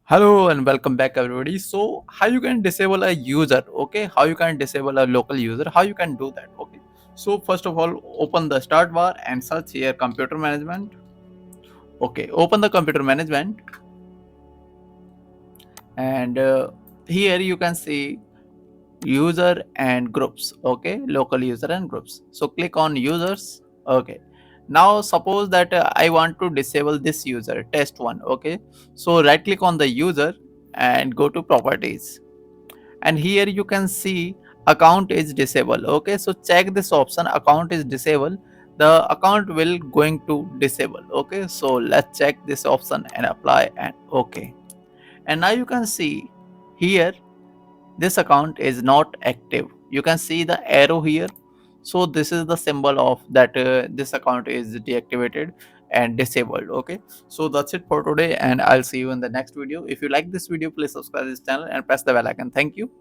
Hello and welcome back everybody. So how you can disable a user, okay? How you can disable a local user, how you can do that, okay? So first of all, open the start bar and search here computer management. Okay, open the computer management and here you can see user and groups, okay? Local user and groups. So click on users, okay. Now suppose that I want to disable this user test one, okay? So right click on the user and go to properties, and here you can see account is disabled, okay? So check this option, account is disabled. The account will going to disable, okay? So let's check this option and apply and okay. And now you can see here this account is not active. You can see the arrow here. So this is the symbol of that this account is deactivated and disabled, okay? So that's it for today, and I'll see you in the next video. If you like this video, please subscribe this channel and press the bell icon. Thank you.